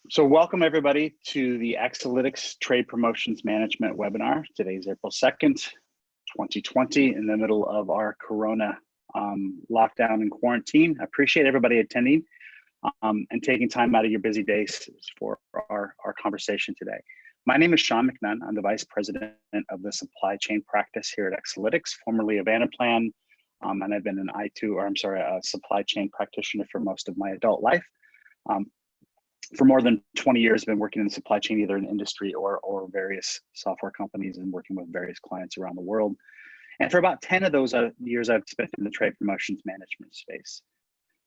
So welcome everybody to the Accelytics Trade Promotions Management webinar. Today is April 2nd, 2020, in the middle of our Corona lockdown and quarantine. I appreciate everybody attending and taking time out of your busy days for our conversation today. My name is Sean McNunn. I'm the Vice President of the Supply Chain Practice here at Accelytics, formerly of Anaplan, and I've been a supply chain practitioner for most of my adult life. For more than 20 years, I've been working in the supply chain, either in industry or various software companies, and working with various clients around the world. And for about 10 of those years, I've spent in the trade promotions management space.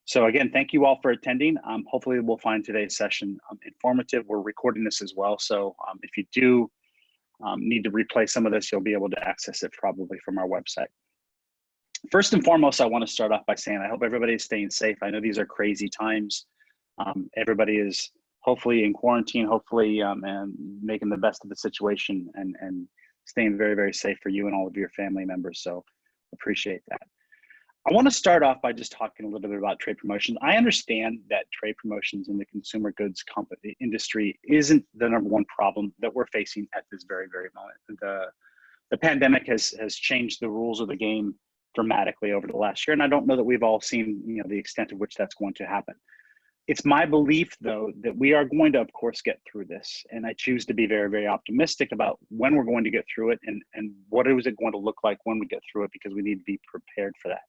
So again, thank you all for attending. Hopefully we'll find today's session informative. We're recording this as well. So if you do need to replay some of this, you'll be able to access it probably from our website. First and foremost, I want to start off by saying I hope everybody is staying safe. I know these are crazy times. Everybody is hopefully in quarantine, hopefully and making the best of the situation and staying very, very safe for you and all of your family members. So appreciate that. I want to start off by just talking a little bit about trade promotions. I understand that trade promotions in the consumer goods company industry isn't the #1 problem that we're facing at this very, very moment. The pandemic has changed the rules of the game dramatically over the last year, and I don't know that we've all seen the extent of which that's going to happen. It's my belief, though, that we are going to, of course, get through this. And I choose to be very, very optimistic about when we're going to get through it and what is it going to look like when we get through it, because we need to be prepared for that.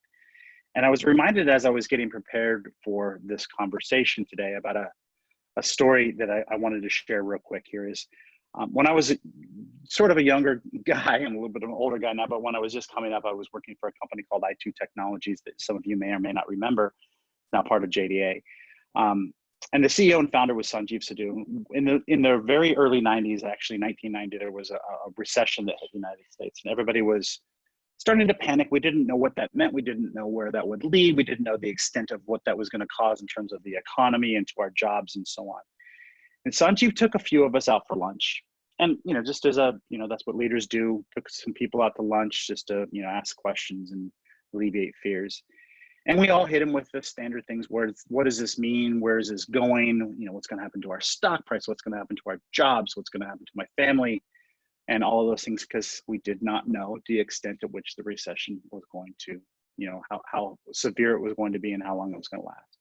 And I was reminded as I was getting prepared for this conversation today about a story that I wanted to share real quick here is when I was sort of a younger guy, I'm a little bit of an older guy now, but when I was just coming up, I was working for a company called I2 Technologies that some of you may or may not remember, now part of JDA. And the CEO and founder was Sanjeev Sidhu. In the very early 90s, actually 1990, there was a recession that hit the United States, and everybody was starting to panic. We didn't know what that meant. We didn't know where that would lead. We didn't know the extent of what that was going to cause in terms of the economy and to our jobs and so on. And Sanjeev took a few of us out for lunch. And, just as that's what leaders do, took some people out to lunch just to, ask questions and alleviate fears. And we all hit him with the standard things. What does this mean? Where is this going? What's going to happen to our stock price? What's going to happen to our jobs? What's going to happen to my family? And all of those things, because we did not know the extent at which the recession was going to, how severe it was going to be and how long it was going to last.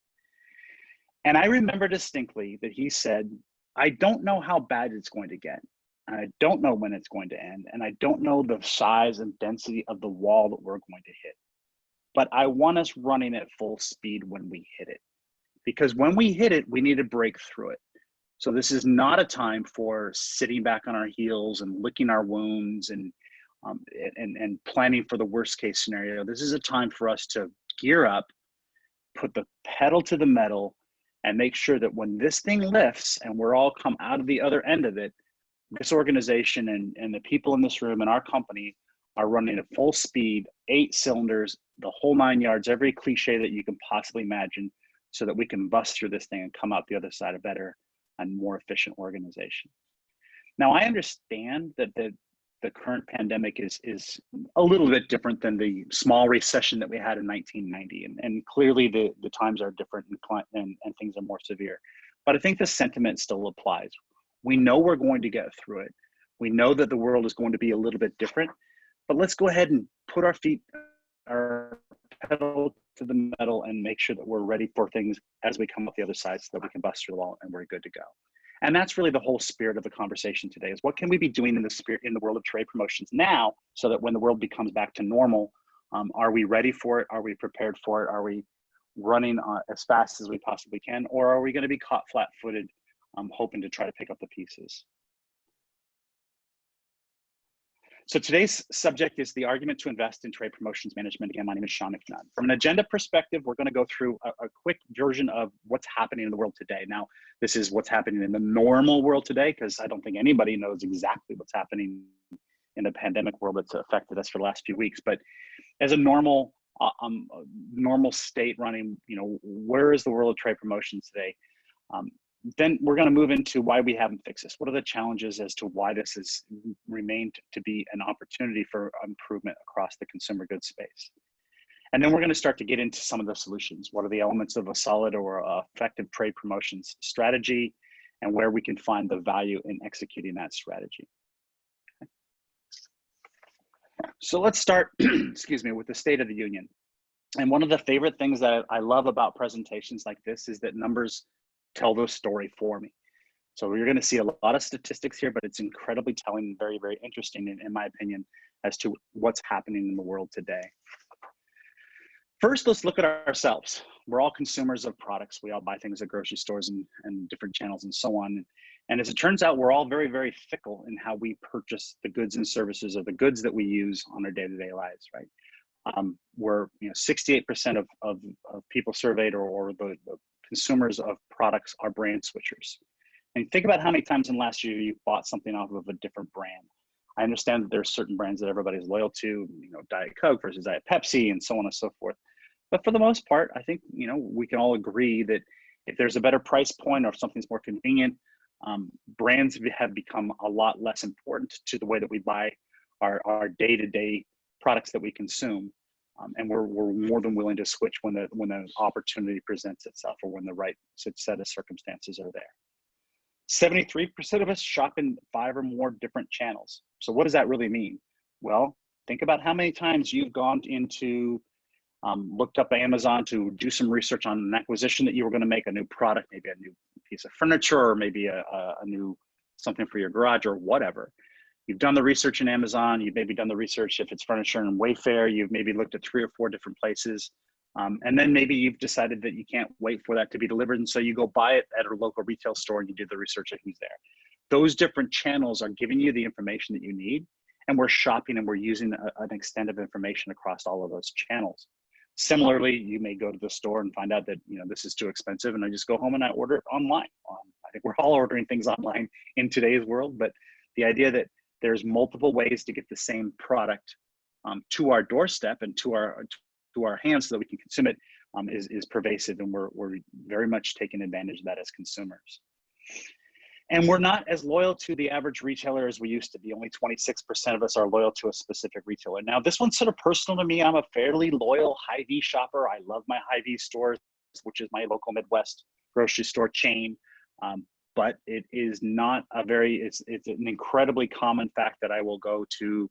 And I remember distinctly that he said, I don't know how bad it's going to get. I don't know when it's going to end. And I don't know the size and density of the wall that we're going to hit. But I want us running at full speed when we hit it, because when we hit it, we need to break through it. So this is not a time for sitting back on our heels and licking our wounds and planning for the worst case scenario. This is a time for us to gear up, put the pedal to the metal, and make sure that when this thing lifts and we're all come out of the other end of it, this organization and the people in this room and our company are running at full speed, 8 cylinders, the whole 9 yards, every cliche that you can possibly imagine, so that we can bust through this thing and come out the other side a better and more efficient organization. Now, I understand that the current pandemic is a little bit different than the small recession that we had in 1990. And clearly the times are different and things are more severe. But I think the sentiment still applies. We know we're going to get through it. We know that the world is going to be a little bit different. But let's go ahead and put our pedal to the metal and make sure that we're ready for things as we come up the other side, so that we can bust through the wall and we're good to go. And that's really the whole spirit of the conversation today, is what can we be doing in the world of trade promotions now, so that when the world becomes back to normal, are we ready for it? Are we prepared for it? Are we running as fast as we possibly can? Or are we going to be caught flat-footed, hoping to try to pick up the pieces? So today's subject is the argument to invest in trade promotions management. Again, my name is Sean McNunn. From an agenda perspective, we're going to go through a quick version of what's happening in the world today. Now, this is what's happening in the normal world today, because I don't think anybody knows exactly what's happening in the pandemic world that's affected us for the last few weeks. But as a normal state running, where is the world of trade promotions today? Then we're going to move into why we haven't fixed this. What are the challenges as to why this has remained to be an opportunity for improvement across the consumer goods space? And then we're going to start to get into some of the solutions. What are the elements of a solid or effective trade promotions strategy? and where we can find the value in executing that strategy. So let's start, excuse me, with the State of the Union. And one of the favorite things that I love about presentations like this is that numbers tell the story for me. So you're going to see a lot of statistics here, but it's incredibly telling and very, very interesting, in my opinion, as to what's happening in the world today. First, let's look at ourselves. We're all consumers of products. We all buy things at grocery stores and different channels and so on. And as it turns out, we're all very, very fickle in how we purchase the goods and services of the goods that we use on our day-to-day lives, right? We're 68% of people surveyed or the consumers of products are brand switchers. And think about how many times in the last year you bought something off of a different brand. I understand that there's certain brands that everybody's loyal to, Diet Coke versus Diet Pepsi and so on and so forth. But for the most part, I think, we can all agree that if there's a better price point or if something's more convenient, brands have become a lot less important to the way that we buy our day-to-day products that we consume. And we're more than willing to switch when the opportunity presents itself or when the right set of circumstances are there. 73% of us shop in 5 or more different channels. So what does that really mean? Well, think about how many times you've gone into, looked up Amazon to do some research on an acquisition that you were going to make, a new product, maybe a new piece of furniture, or maybe a new something for your garage or whatever. You've done the research in Amazon, you've maybe done the research if it's furniture in Wayfair, you've maybe looked at 3 or 4 different places. And then maybe you've decided that you can't wait for that to be delivered. And so you go buy it at a local retail store and you do the research of who's there. Those different channels are giving you the information that you need. And we're shopping and we're using an extent of information across all of those channels. Similarly, you may go to the store and find out that, this is too expensive and I just go home and I order it online. I think we're all ordering things online in today's world, but the idea that there's multiple ways to get the same product to our doorstep and to our hands so that we can consume it is pervasive, and we're very much taking advantage of that as consumers. And we're not as loyal to the average retailer as we used to be. Only 26% of us are loyal to a specific retailer. Now, this one's sort of personal to me. I'm a fairly loyal Hy-Vee shopper. I love my Hy-Vee stores, which is my local Midwest grocery store chain. But it is not it's an incredibly common fact that I will go to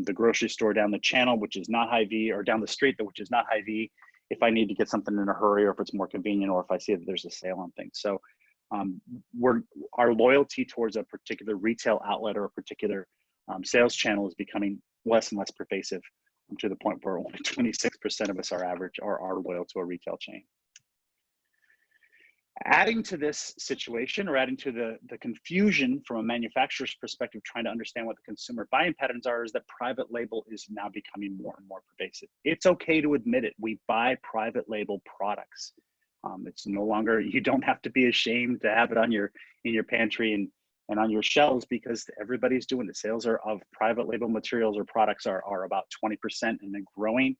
the grocery store down the channel, which is not Hy-Vee, or down the street, which is not Hy-Vee, if I need to get something in a hurry, or if it's more convenient, or if I see that there's a sale on things. So our loyalty towards a particular retail outlet or a particular sales channel is becoming less and less pervasive, to the point where only 26% of us are loyal to a retail chain. Adding to this situation, or adding to the confusion from a manufacturer's perspective, trying to understand what the consumer buying patterns are, is that private label is now becoming more and more pervasive. It's okay to admit it. We buy private label products. It's no longer, you don't have to be ashamed to have it in your pantry and on your shelves, because everybody's doing it. Sales of private label materials or products are about 20% and then growing,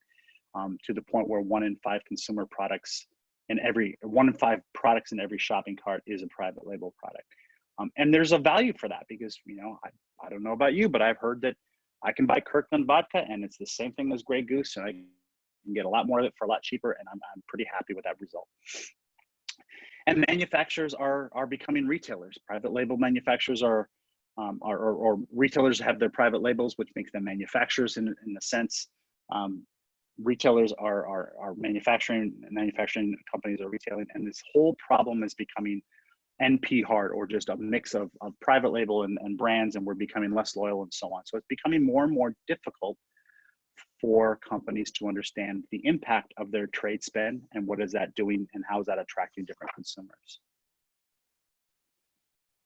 to the point where 1 in 5 consumer products in 1 in 5 products in every shopping cart is a private label product. And there's a value for that, because, I don't know about you, but I've heard that I can buy Kirkland vodka and it's the same thing as Grey Goose, and I can get a lot more of it for a lot cheaper, and I'm pretty happy with that result. And manufacturers are becoming retailers. Private label manufacturers or retailers have their private labels, which makes them manufacturers in a sense. Retailers are manufacturing companies are retailing, and this whole problem is becoming NP hard, or just a mix of private label and brands, and we're becoming less loyal and so on. So it's becoming more and more difficult for companies to understand the impact of their trade spend and what is that doing and how is that attracting different consumers.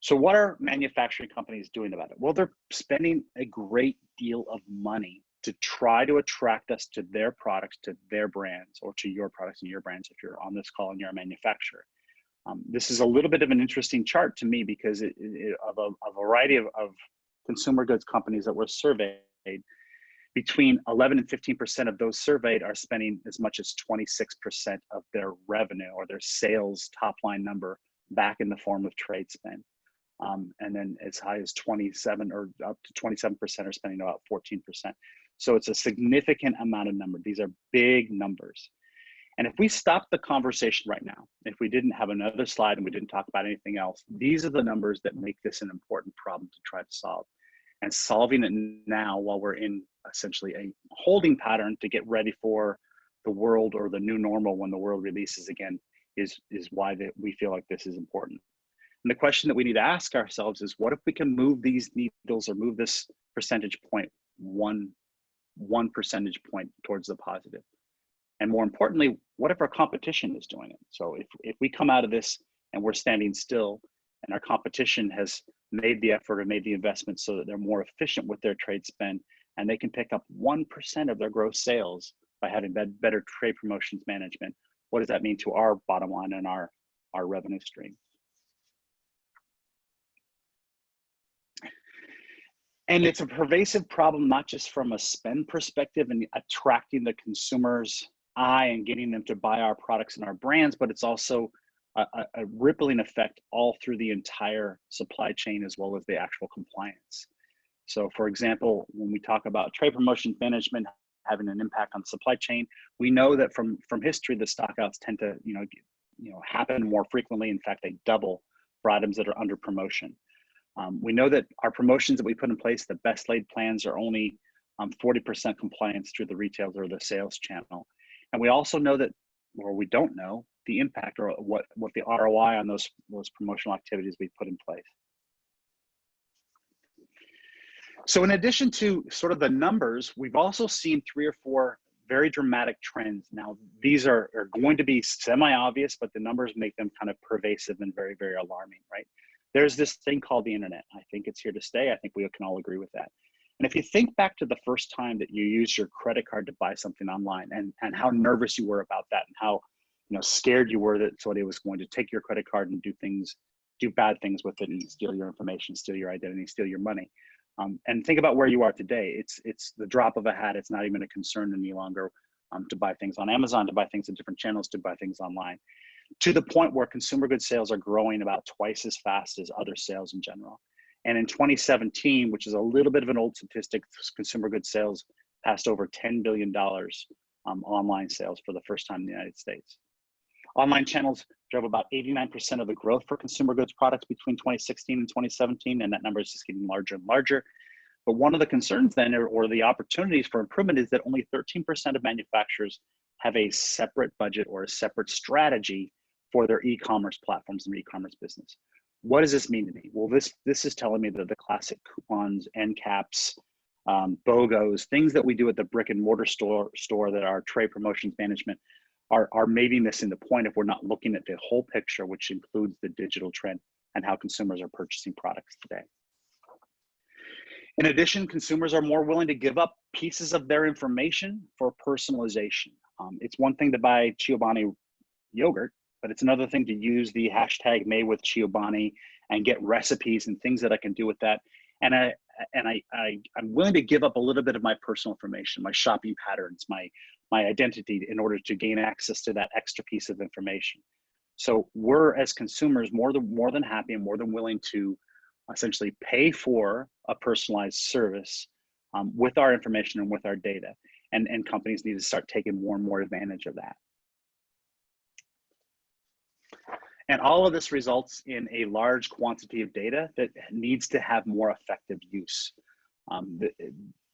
So what are manufacturing companies doing about it? Well, they're spending a great deal of money to try to attract us to their products, to their brands, or to your products and your brands if you're on this call and you're a manufacturer. This is a little bit of an interesting chart to me, because of a variety of consumer goods companies that were surveyed, between 11 and 15% of those surveyed are spending as much as 26% of their revenue or their sales top line number back in the form of trade spend. And then as high as 27 or up to 27% are spending about 14%. So it's a significant amount of number. These are big numbers. And if we stop the conversation right now, if we didn't have another slide and we didn't talk about anything else, these are the numbers that make this an important problem to try to solve. And solving it now while we're in essentially a holding pattern to get ready for the world or the new normal when the world releases again is why we feel like this is important. And the question that we need to ask ourselves is, what if we can move these needles or move this percentage point one percentage point towards the positive? And more importantly, what if our competition is doing it? So if we come out of this and we're standing still and our competition has made the effort or made the investment so that they're more efficient with their trade spend and they can pick up 1% of their gross sales by having better trade promotions management, what does that mean to our bottom line and our revenue stream? And it's a pervasive problem, not just from a spend perspective and attracting the consumer's eye and getting them to buy our products and our brands, but it's also a rippling effect all through the entire supply chain as well as the actual compliance. So for example, when we talk about trade promotion management having an impact on the supply chain, we know that from history, the stockouts tend to happen more frequently. In fact, they double for items that are under promotion. We know that our promotions that we put in place, the best laid plans, are only 40% compliance through the retail or the sales channel. And we also know that, or we don't know, the impact or what the ROI on those promotional activities we put in place. So in addition to sort of the numbers, we've also seen 3 or 4 very dramatic trends. Now, these are going to be semi-obvious, but the numbers make them kind of pervasive and very, very alarming, right? There's this thing called the internet. I think it's here to stay. I think we can all agree with that. And if you think back to the first time that you used your credit card to buy something online and how nervous you were about that and how scared you were that somebody was going to take your credit card and do bad things with it and steal your information, steal your identity, steal your money. And think about where you are today. It's the drop of a hat. It's not even a concern any longer to buy things on Amazon, to buy things in different channels, to buy things online, to the point where consumer goods sales are growing about twice as fast as other sales in general. And in 2017, which is a little bit of an old statistic, consumer goods sales passed over $10 billion online sales for the first time in the United States. Online channels drove about 89% of the growth for consumer goods products between 2016 and 2017, and that number is just getting larger and larger. But one of the concerns then, or the opportunities for improvement, is that only 13% of manufacturers have a separate budget or a separate strategy for their e-commerce platforms and e-commerce business. What does this mean to me? Well, this is telling me that the classic coupons, end caps, BOGOs, things that we do at the brick and mortar store that our trade promotions management are maybe missing the point if we're not looking at the whole picture, which includes the digital trend and how consumers are purchasing products today. In addition, consumers are more willing to give up pieces of their information for personalization. It's one thing to buy Chobani yogurt, but it's another thing to use the hashtag made with Chobani and get recipes and things that I can do with that. And I'm willing to give up a little bit of my personal information, my shopping patterns, my identity, in order to gain access to that extra piece of information. So we're, as consumers, more than happy and more than willing to essentially pay for a personalized service with our information and with our data. And companies need to start taking more and more advantage of that. And all of this results in a large quantity of data that needs to have more effective use.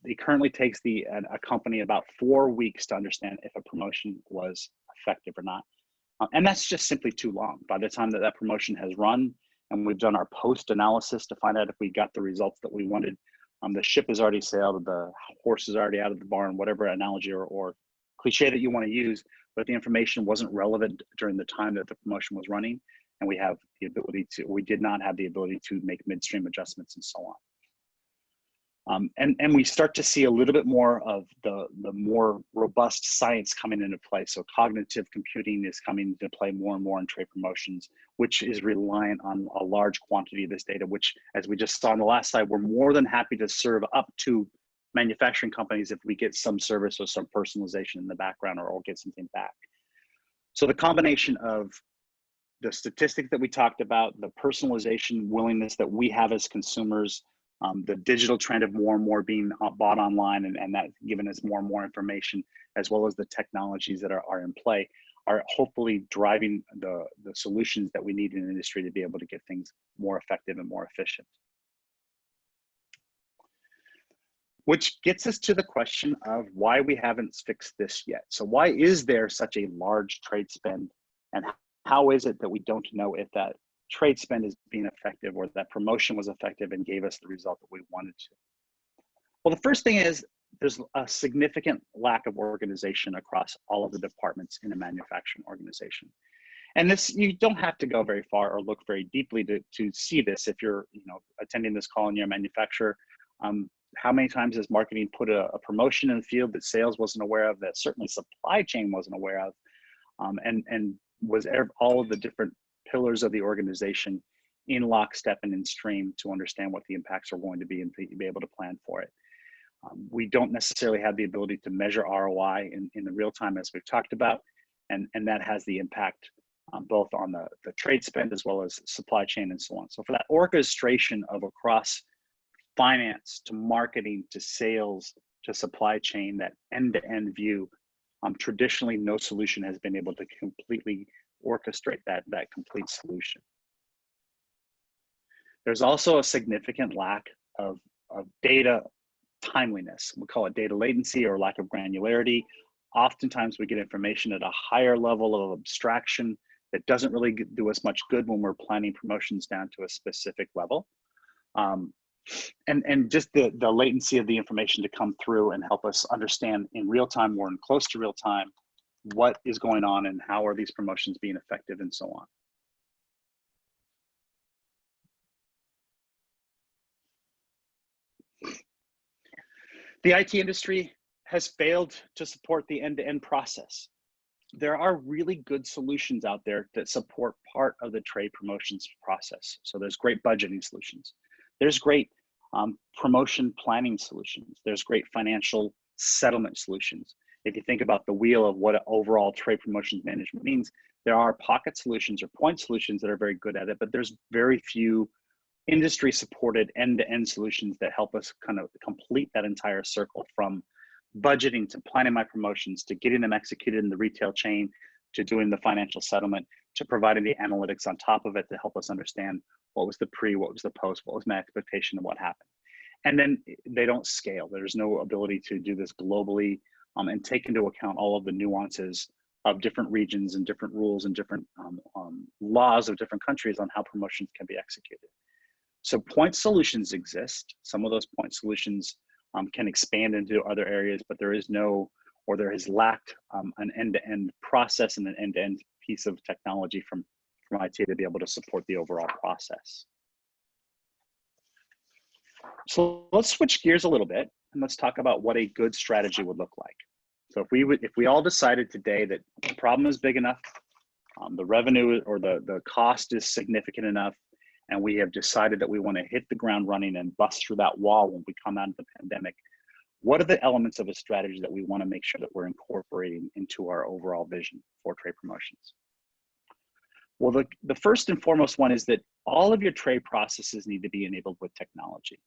It currently takes a company about 4 weeks to understand if a promotion was effective or not. And that's just simply too long. By the time that promotion has run and we've done our post analysis to find out if we got the results that we wanted, the ship has already sailed, the horse is already out of the barn, whatever analogy or cliche that you want to use, but the information wasn't relevant during the time that the promotion was running. And we did not have the ability to make midstream adjustments and so on. And we start to see a little bit more of the more robust science coming into play. So cognitive computing is coming into play more and more in trade promotions, which is reliant on a large quantity of this data, which, as we just saw on the last slide, we're more than happy to serve up to manufacturing companies if we get some service or some personalization in the background or get something back. So the combination of the statistic that we talked about, the personalization willingness that we have as consumers, the digital trend of more and more being bought online and that giving us more and more information, as well as the technologies that are in play, are hopefully driving the solutions that we need in the industry to be able to get things more effective and more efficient. Which gets us to the question of why we haven't fixed this yet. So why is there such a large trade spend, and how is it that we don't know if that trade spend is being effective or that promotion was effective and gave us the result that we wanted to? Well, the first thing is there's a significant lack of organization across all of the departments in a manufacturing organization. And this, you don't have to go very far or look very deeply to see this. If you're attending this call and you're a manufacturer, how many times has marketing put a promotion in the field that sales wasn't aware of, that certainly supply chain wasn't aware of, and was all of the different pillars of the organization in lockstep and in stream to understand what the impacts are going to be and be able to plan for it. We don't necessarily have the ability to measure ROI in the real time, as we've talked about, and that has the impact both on the trade spend as well as supply chain and so on. So for that orchestration of across finance to marketing to sales to supply chain, that end-to-end view, traditionally no solution has been able to completely orchestrate that complete solution. There's also a significant lack of data timeliness. We call it data latency or lack of granularity. Oftentimes we get information at a higher level of abstraction that doesn't really do us much good when we're planning promotions down to a specific level. And just the latency of the information to come through and help us understand in real time or in close to real time what is going on and how are these promotions being effective and so on. The IT industry has failed to support the end-to-end process. There are really good solutions out there that support part of the trade promotions process. So there's great budgeting solutions. There's great promotion planning solutions. There's great financial settlement solutions. If you think about the wheel of what overall trade promotions management means, there are pocket solutions or point solutions that are very good at it, but there's very few industry supported end-to-end solutions that help us kind of complete that entire circle, from budgeting to planning my promotions to getting them executed in the retail chain to doing the financial settlement to providing the analytics on top of it to help us understand what was the pre, what was the post, what was my expectation of what happened. And then they don't scale. There's no ability to do this globally and take into account all of the nuances of different regions and different rules and different laws of different countries on how promotions can be executed. So point solutions exist. Some of those point solutions can expand into other areas, but there is no, or there has lacked an end-to-end process and an end-to-end piece of technology from IT to be able to support the overall process. So let's switch gears a little bit and let's talk about what a good strategy would look like. So if we all decided today that the problem is big enough, the revenue or the cost is significant enough, and we have decided that we want to hit the ground running and bust through that wall when we come out of the pandemic, what are the elements of a strategy that we want to make sure that we're incorporating into our overall vision for trade promotions? Well, the first and foremost one is that all of your trade processes need to be enabled with technology.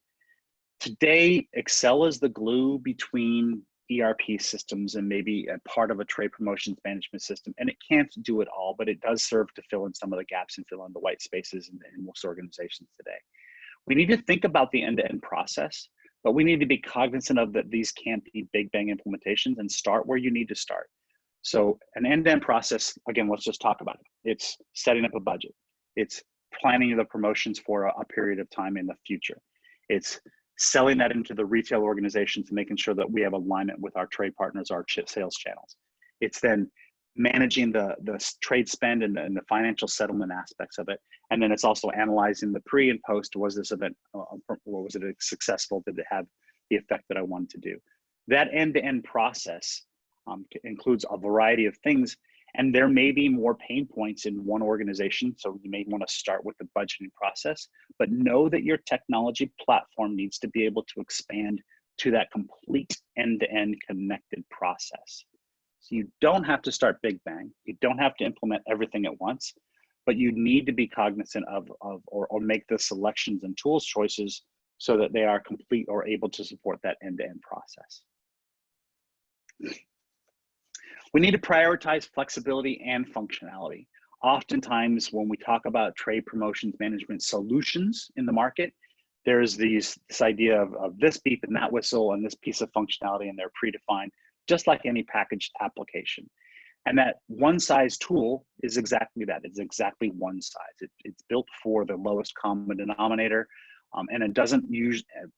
Today, Excel is the glue between ERP systems and maybe a part of a trade promotions management system, and it can't do it all, but it does serve to fill in some of the gaps and fill in the white spaces in most organizations today. We need to think about the end-to-end process, but we need to be cognizant of that these can't be big bang implementations, and start where you need to start. So an end-to-end process, again, let's just talk about it. It's setting up a budget. It's planning the promotions for a period of time in the future. It's selling that into the retail organizations and making sure that we have alignment with our trade partners, our sales channels. It's then managing the trade spend and the financial settlement aspects of it. And then it's also analyzing the pre and post. Was this event, was it successful? Did it have the effect that I wanted to do? That end-to-end process includes a variety of things, and there may be more pain points in one organization. So you may want to start with the budgeting process, but know that your technology platform needs to be able to expand to that complete end-to-end connected process. So you don't have to start big bang. You don't have to implement everything at once, but you need to be cognizant of or make the selections and tools choices so that they are complete or able to support that end-to-end process. We need to prioritize flexibility and functionality. Oftentimes, when we talk about trade promotions management solutions in the market, there's this idea of this beep and that whistle and this piece of functionality, and they're predefined, just like any packaged application. And that one size tool is exactly that. It's exactly one size. It's built for the lowest common denominator, and it doesn't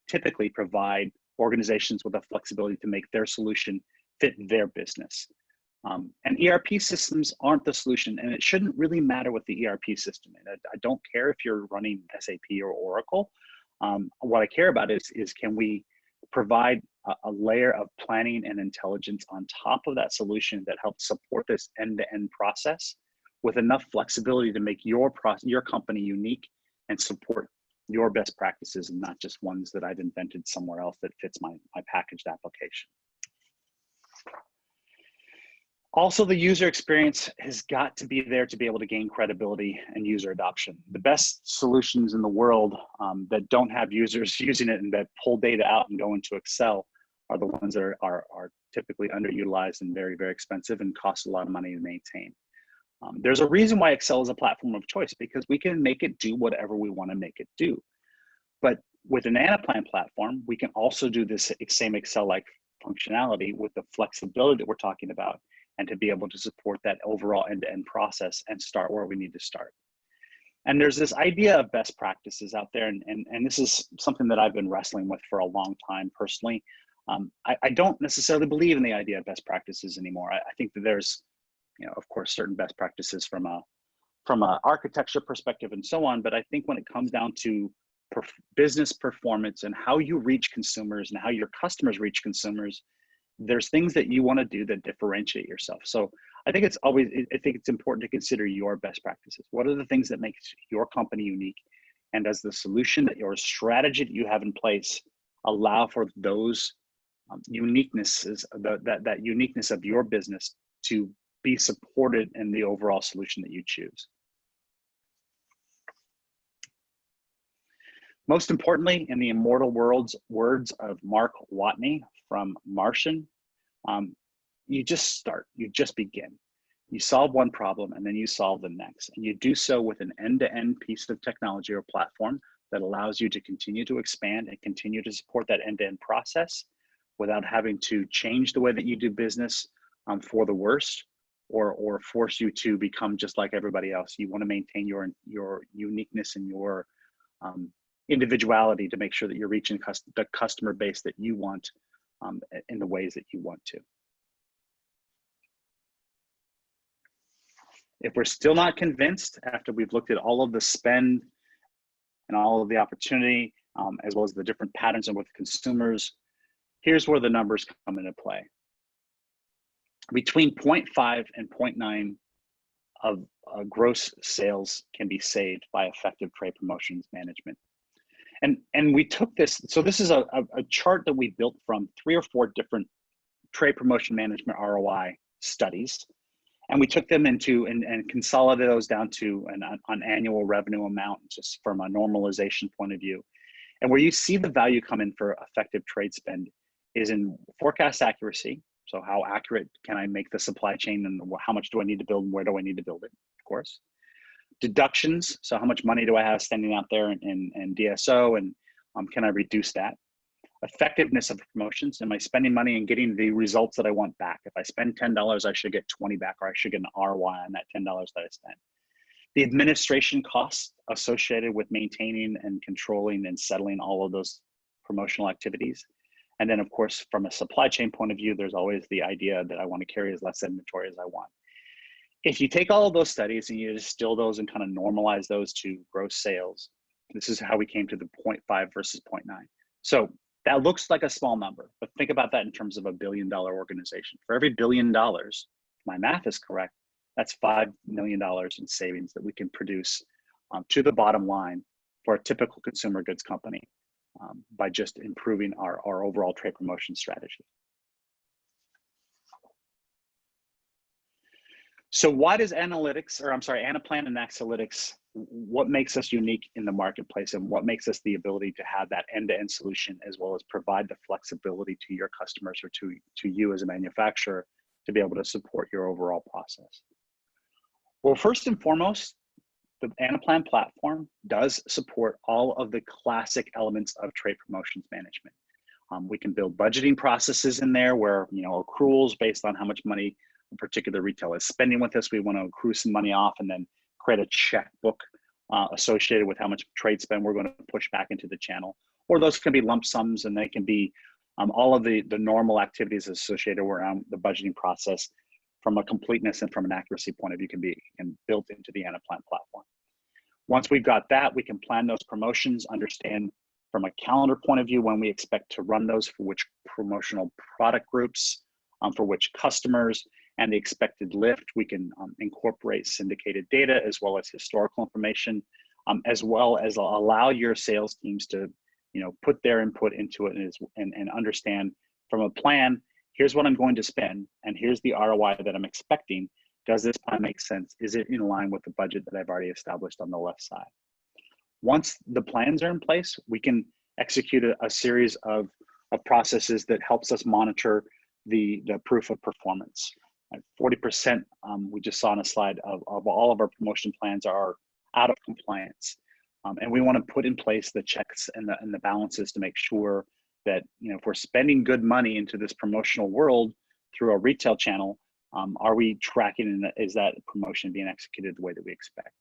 typically provide organizations with the flexibility to make their solution fit their business. And ERP systems aren't the solution, and it shouldn't really matter what the ERP system is. I don't care if you're running SAP or Oracle. What I care about is can we provide a layer of planning and intelligence on top of that solution that helps support this end-to-end process with enough flexibility to make your company unique and support your best practices, and not just ones that I've invented somewhere else that fits my packaged application. Also, the user experience has got to be there to be able to gain credibility and user adoption. The best solutions in the world that don't have users using it and that pull data out and go into Excel are the ones that are typically underutilized and very, very expensive and cost a lot of money to maintain. There's a reason why Excel is a platform of choice, because we can make it do whatever we want to make it do. But with an Anaplan platform, we can also do this same Excel-like functionality with the flexibility that we're talking about, and to be able to support that overall end-to-end process and start where we need to start. And there's this idea of best practices out there, and this is something that I've been wrestling with for a long time personally. I don't necessarily believe in the idea of best practices anymore. I think that there's, of course, certain best practices from a architecture perspective and so on, but I think when it comes down to business performance and how you reach consumers and how your customers reach consumers, there's things that you want to do that differentiate yourself. So I think it's important to consider your best practices. What are the things that make your company unique? And does the solution that your strategy that you have in place allow for those uniquenesses, that uniqueness of your business to be supported in the overall solution that you choose? Most importantly, in the immortal words of Mark Watney from Martian, you just start, you just begin. You solve one problem and then you solve the next. And you do so with an end-to-end piece of technology or platform that allows you to continue to expand and continue to support that end-to-end process without having to change the way that you do business for the worst, or force you to become just like everybody else. You want to maintain your uniqueness and your individuality to make sure that you're reaching the customer base that you want in the ways that you want to. If we're still not convinced after we've looked at all of the spend and all of the opportunity, as well as the different patterns and with consumers, here's where the numbers come into play. Between 0.5 and 0.9 of gross sales can be saved by effective trade promotions management. And we took this, so this is a chart that we built from 3 or 4 different trade promotion management ROI studies. And we took them into and consolidated those down to an annual revenue amount, just from a normalization point of view. And where you see the value come in for effective trade spend is in forecast accuracy. So how accurate can I make the supply chain, and how much do I need to build and where do I need to build it, of course. Deductions, so how much money do I have standing out there in DSO, and can I reduce that? Effectiveness of promotions, am I spending money and getting the results that I want back? If I spend $10, I should get 20 back, or I should get an ROI on that $10 that I spent. The administration costs associated with maintaining and controlling and settling all of those promotional activities. And then, of course, from a supply chain point of view, there's always the idea that I want to carry as less inventory as I want. If you take all of those studies and you distill those and kind of normalize those to gross sales, this is how we came to the 0.5 versus 0.9. So that looks like a small number, but think about that in terms of a $1 billion organization. For every $1 billion, my math is correct, that's $5 million in savings that we can produce to the bottom line for a typical consumer goods company by just improving our overall trade promotion strategy. So why does Anaplan and Accelytics, what makes us unique in the marketplace, and what makes us the ability to have that end-to-end solution, as well as provide the flexibility to your customers or to you as a manufacturer to be able to support your overall process. Well, first and foremost, the Anaplan platform does support all of the classic elements of trade promotions management. We can build budgeting processes in there where, accruals based on how much money a particular retailer is spending with us. We want to accrue some money off and then create a checkbook associated with how much trade spend we're going to push back into the channel. Or those can be lump sums, and they can be all of the normal activities associated around the budgeting process from a completeness and from an accuracy point of view can be built into the Anaplan platform. Once we've got that, we can plan those promotions, understand from a calendar point of view when we expect to run those, for which promotional product groups, for which customers, and the expected lift. We can incorporate syndicated data as well as historical information, as well as allow your sales teams to put their input into it and understand from a plan, here's what I'm going to spend, and here's the ROI that I'm expecting. Does this plan make sense? Is it in line with the budget that I've already established on the left side? Once the plans are in place, we can execute a series of processes that helps us monitor the proof of performance. 40%, we just saw on a slide, of all of our promotion plans are out of compliance. And we want to put in place the checks and the balances to make sure that, if we're spending good money into this promotional world through a retail channel, are we tracking, and is that promotion being executed the way that we expect?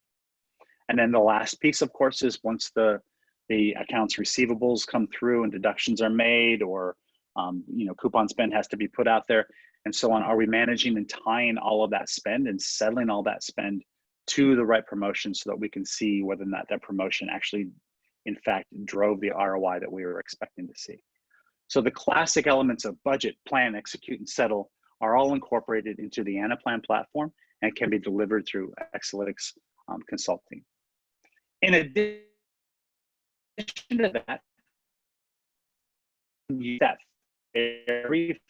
And then the last piece, of course, is once the accounts receivables come through and deductions are made, or coupon spend has to be put out there and so on, are we managing and tying all of that spend and settling all that spend to the right promotion so that we can see whether or not that promotion actually, in fact, drove the ROI that we were expecting to see. So the classic elements of budget, plan, execute, and settle are all incorporated into the Anaplan platform and can be delivered through Accelytics Consulting. In addition to that, use that very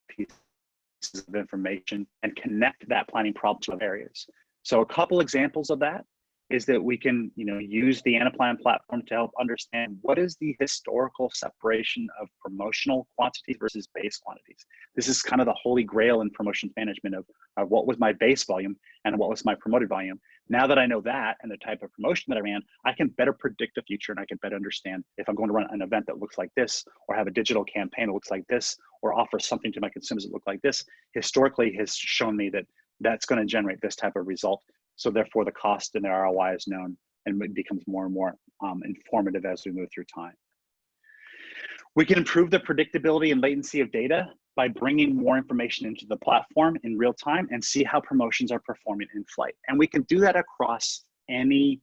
pieces of information and connect that planning problem to other areas. So a couple examples of that is that we can use the Anaplan platform to help understand what is the historical separation of promotional quantities versus base quantities. This is kind of the holy grail in promotions management of what was my base volume and what was my promoted volume. Now that I know that and the type of promotion that I ran, I can better predict the future, and I can better understand if I'm going to run an event that looks like this, or have a digital campaign that looks like this, or offer something to my consumers that look like this. Historically has shown me that that's going to generate this type of result. So therefore the cost and the ROI is known, and it becomes more and more informative as we move through time. We can improve the predictability and latency of data by bringing more information into the platform in real time and see how promotions are performing in flight. And we can do that across any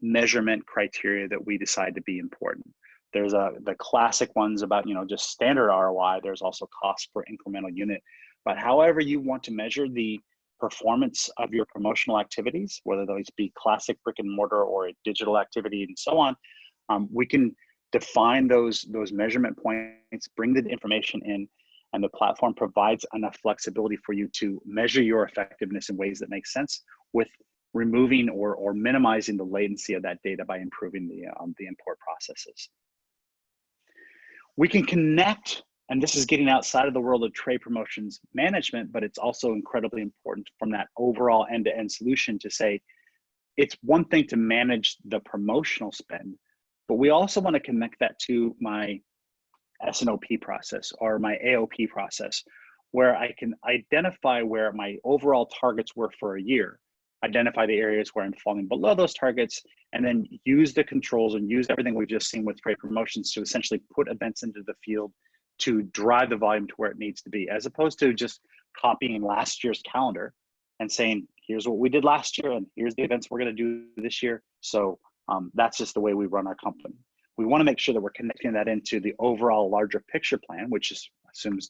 measurement criteria that we decide to be important. There's the classic ones about just standard ROI. There's also cost per incremental unit. But however you want to measure the performance of your promotional activities, whether those be classic brick and mortar or a digital activity and so on, we can define those measurement points, bring the information in, and the platform provides enough flexibility for you to measure your effectiveness in ways that make sense with removing or minimizing the latency of that data by improving the import processes. We can connect, and this is getting outside of the world of trade promotions management, but it's also incredibly important from that overall end-to-end solution to say, it's one thing to manage the promotional spend, but we also want to connect that to my S&OP process or my AOP process, where I can identify where my overall targets were for a year, identify the areas where I'm falling below those targets, and then use the controls and use everything we've just seen with trade promotions to essentially put events into the field to drive the volume to where it needs to be, as opposed to just copying last year's calendar and saying, here's what we did last year and here's the events we're going to do this year. So that's just the way we run our company. We want to make sure that we're connecting that into the overall larger picture plan, which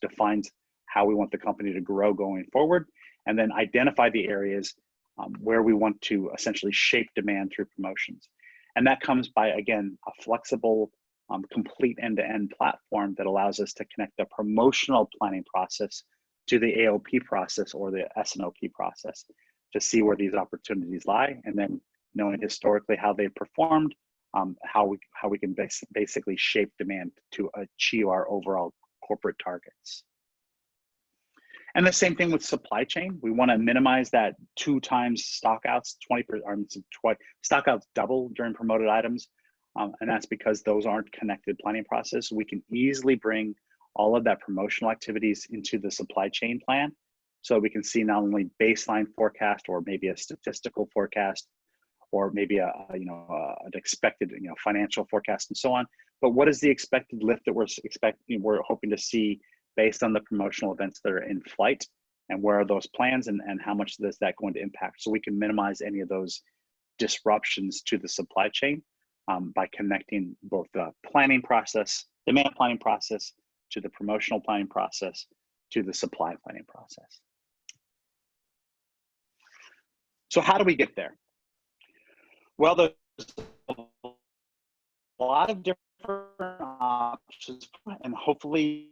defines how we want the company to grow going forward, and then identify the areas where we want to essentially shape demand through promotions. And that comes by, again, a flexible, complete end-to-end platform that allows us to connect the promotional planning process to the AOP process or the S&OP process to see where these opportunities lie, and then knowing historically how they performed, how we can basically shape demand to achieve our overall corporate targets. And the same thing with supply chain. We want to minimize that 2 times stockouts, 20%, stockouts double during promoted items. And that's because those aren't connected planning process. We can easily bring all of that promotional activities into the supply chain plan. So we can see not only baseline forecast or maybe a statistical forecast, or maybe an expected financial forecast and so on. But what is the expected lift that we're hoping to see based on the promotional events that are in flight, and where are those plans, and how much is that going to impact? So we can minimize any of those disruptions to the supply chain by connecting both the planning process, demand planning process, to the promotional planning process, to the supply planning process. So how do we get there? Well, there's a lot of different options, and hopefully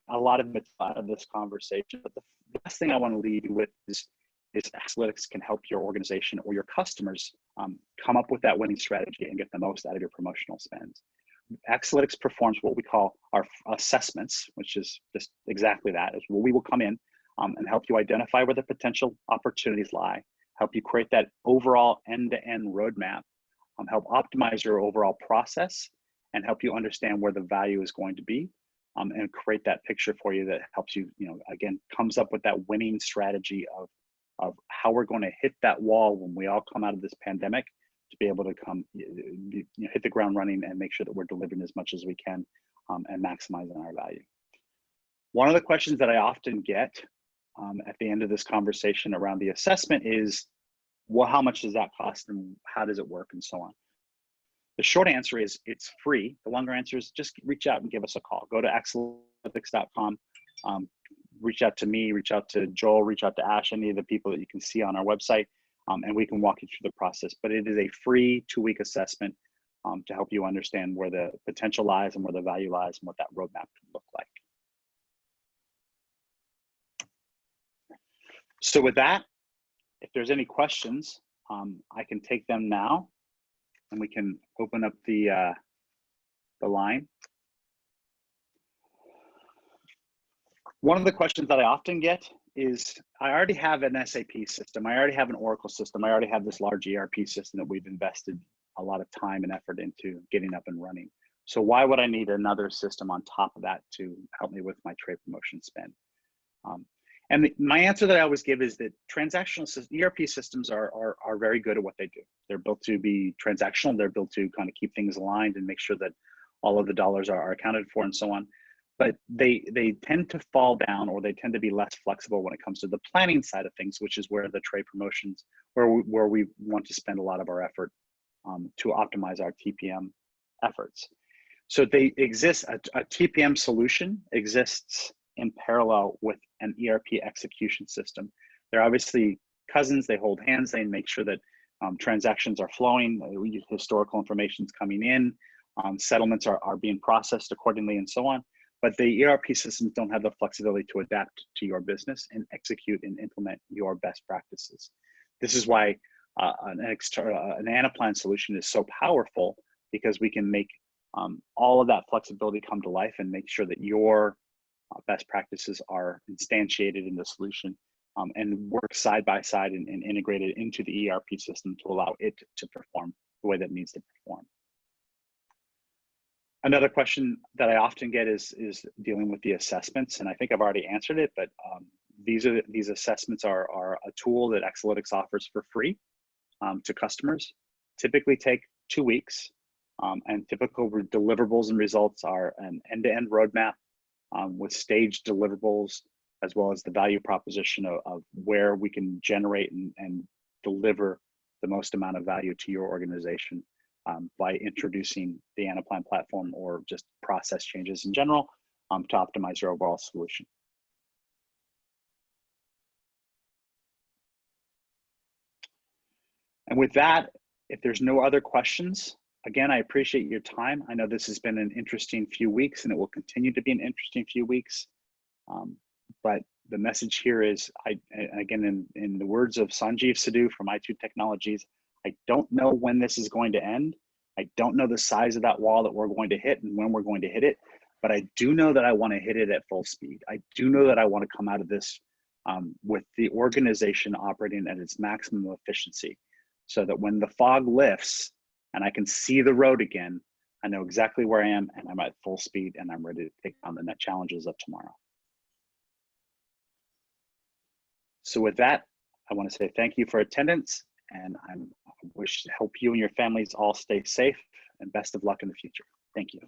a lot of it's out of this conversation. But the best thing I want to leave you with is Accelytics can help your organization or your customers come up with that winning strategy and get the most out of your promotional spends. Accelytics performs what we call our assessments, which is just exactly that. Is where we will come in and help you identify where the potential opportunities lie, help you create that overall end-to-end roadmap, help optimize your overall process, and help you understand where the value is going to be, and create that picture for you that helps you, again, comes up with that winning strategy of how we're going to hit that wall when we all come out of this pandemic, to be able to hit the ground running and make sure that we're delivering as much as we can and maximizing our value. One of the questions that I often get at the end of this conversation around the assessment is, well, how much does that cost and how does it work and so on? The short answer is it's free. The longer answer is just reach out and give us a call. Go to accelytics.com, reach out to me, reach out to Joel, reach out to Ash, any of the people that you can see on our website, and we can walk you through the process. But it is a free 2-week assessment to help you understand where the potential lies and where the value lies and what that roadmap could look like. So with that, if there's any questions, I can take them now, and we can open up the line. One of the questions that I often get is, I already have an SAP system, I already have an Oracle system, I already have this large ERP system that we've invested a lot of time and effort into getting up and running. So why would I need another system on top of that to help me with my trade promotion spend? And my answer that I always give is that transactional ERP systems are very good at what they do. They're built to be transactional. They're built to kind of keep things aligned and make sure that all of the dollars are accounted for and so on. But they tend to fall down, or they tend to be less flexible when it comes to the planning side of things, which is where the trade promotions, where we want to spend a lot of our effort to optimize our TPM efforts. So they exist. A TPM solution exists in parallel with an ERP execution system. They're obviously cousins. They hold hands. They make sure that transactions are flowing, historical information is coming in, settlements are being processed accordingly, and so on. But the ERP systems don't have the flexibility to adapt to your business and execute and implement your best practices. This is why an Anaplan solution is so powerful, because we can make all of that flexibility come to life and make sure that your best practices are instantiated in the solution and work side by side and integrated into the ERP system to allow it to perform the way that it needs to perform. Another question that I often get is dealing with the assessments, and I think I've already answered it, but these assessments are a tool that Accelytics offers for free to customers. Typically take 2 weeks, and typical deliverables and results are an end-to-end roadmap with staged deliverables, as well as the value proposition of where we can generate and deliver the most amount of value to your organization by introducing the Anaplan platform or just process changes in general to optimize your overall solution. And with that, if there's no other questions, again, I appreciate your time. I know this has been an interesting few weeks, and it will continue to be an interesting few weeks. But the message here is, again, in the words of Sanjeev Sidhu from i2 Technologies, I don't know when this is going to end, I don't know the size of that wall that we're going to hit and when we're going to hit it, but I do know that I want to hit it at full speed. I do know that I want to come out of this with the organization operating at its maximum efficiency, so that when the fog lifts and I can see the road again, I know exactly where I am and I'm at full speed and I'm ready to take on the net challenges of tomorrow. So with that, I want to say thank you for attendance, and I wish to help you and your families all stay safe, and best of luck in the future. Thank you.